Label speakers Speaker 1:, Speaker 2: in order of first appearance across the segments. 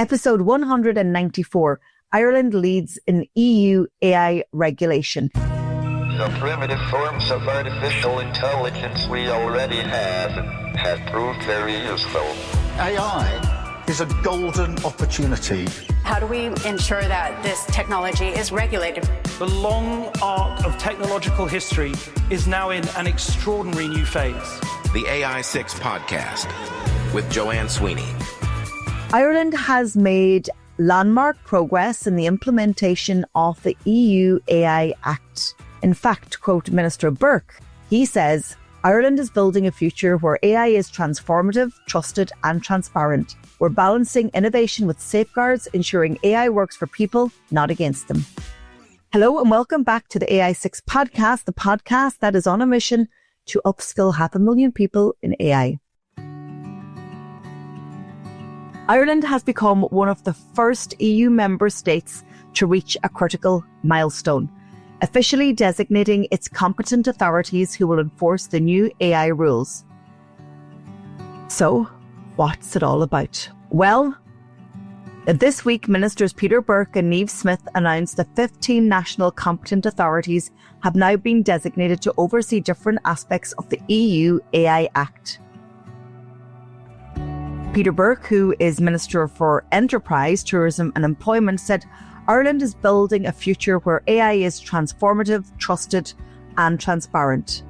Speaker 1: Episode 194, Ireland leads in EU AI regulation.
Speaker 2: The primitive forms of artificial intelligence we already have proved very useful.
Speaker 3: AI is a golden opportunity.
Speaker 4: How do we ensure that this technology is regulated?
Speaker 5: The long arc of technological history is now in an extraordinary new phase.
Speaker 6: The AI6 podcast with Joanne Sweeney.
Speaker 1: Ireland has made landmark progress in the implementation of the EU AI Act. In fact, quote Minister Burke, he says, Ireland is building a future where AI is transformative, trusted and transparent. We're balancing innovation with safeguards, ensuring AI works for people, not against them. Hello and welcome back to the AI6 podcast, the podcast that is on a mission to upskill 500,000 people in AI. Ireland has become one of the first EU member states to reach a critical milestone, officially designating its competent authorities who will enforce the new AI rules. So, what's it all about? Well, this week, Ministers Peter Burke and Niamh Smyth announced that 15 national competent authorities have now been designated to oversee different aspects of the EU AI Act. Peter Burke, who is Minister for Enterprise, Tourism and Employment, said Ireland is building a future where AI is transformative, trusted and transparent.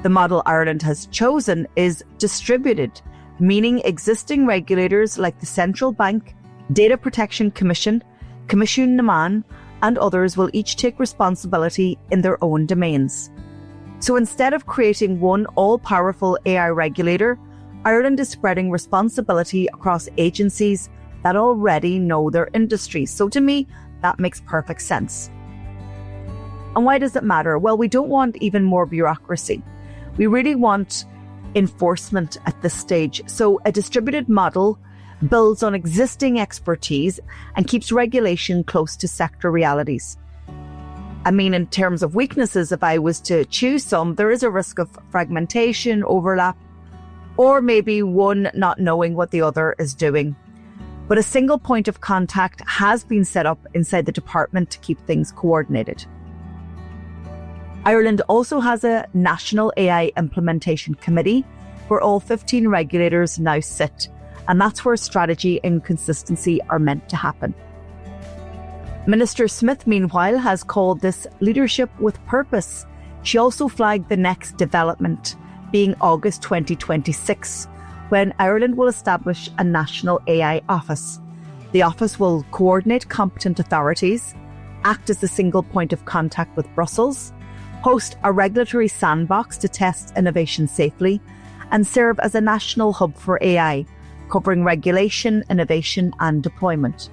Speaker 1: The model Ireland has chosen is distributed, meaning existing regulators like the Central Bank, Data Protection Commission, Commission Niamh and others will each take responsibility in their own domains. So instead of creating one all-powerful AI regulator, Ireland is spreading responsibility across agencies that already know their industry. So to me, that makes perfect sense. And why does it matter? Well, we don't want even more bureaucracy. We really want enforcement at this stage. So a distributed model builds on existing expertise and keeps regulation close to sector realities. I mean, in terms of weaknesses, if I was to choose some, there is a risk of fragmentation, overlap, or maybe one not knowing what the other is doing. But a single point of contact has been set up inside the department to keep things coordinated. Ireland also has a National AI Implementation Committee where all 15 regulators now sit, and that's where strategy and consistency are meant to happen. Minister Smyth, meanwhile, has called this leadership with purpose. She also flagged the next development, being August 2026, when Ireland will establish a national AI office. The office will coordinate competent authorities, act as the single point of contact with Brussels, host a regulatory sandbox to test innovation safely, and serve as a national hub for AI, covering regulation, innovation and deployment.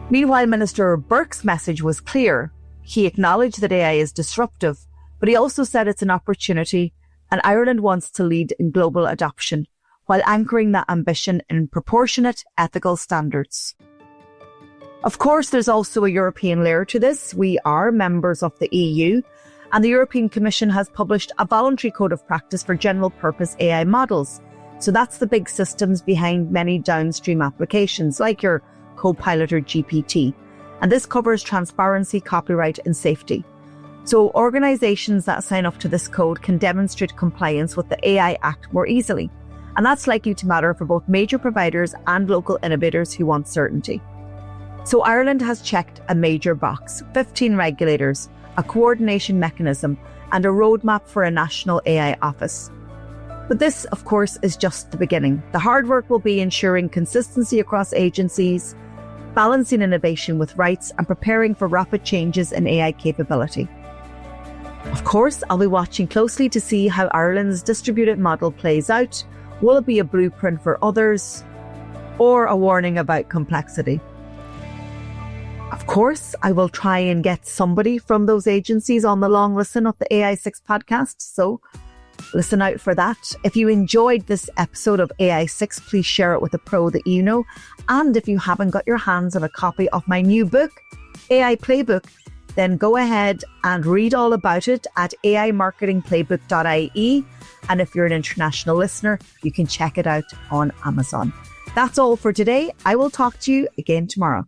Speaker 1: Meanwhile, Minister Burke's message was clear. He acknowledged that AI is disruptive, but he also said it's an opportunity, and Ireland wants to lead in global adoption while anchoring that ambition in proportionate ethical standards. Of course, there's also a European layer to this. We are members of the EU, and the European Commission has published a voluntary code of practice for general purpose AI models. So that's the big systems behind many downstream applications like your Copilot or GPT. And this covers transparency, copyright and safety. So organisations that sign up to this code can demonstrate compliance with the AI Act more easily. And that's likely to matter for both major providers and local innovators who want certainty. So Ireland has checked a major box, 15 regulators, a coordination mechanism, and a roadmap for a national AI office. But this, of course, is just the beginning. The hard work will be ensuring consistency across agencies, balancing innovation with rights, and preparing for rapid changes in AI capability. Of course, I'll be watching closely to see how Ireland's distributed model plays out. Will it be a blueprint for others or a warning about complexity? Of course, I will try and get somebody from those agencies on the long listen of the AI6 podcast, so listen out for that. If you enjoyed this episode of AI6, please share it with a pro that you know. And if you haven't got your hands on a copy of my new book, AI Playbook, then go ahead and read all about it at aimarketingplaybook.ie. And if you're an international listener, you can check it out on Amazon. That's all for today. I will talk to you again tomorrow.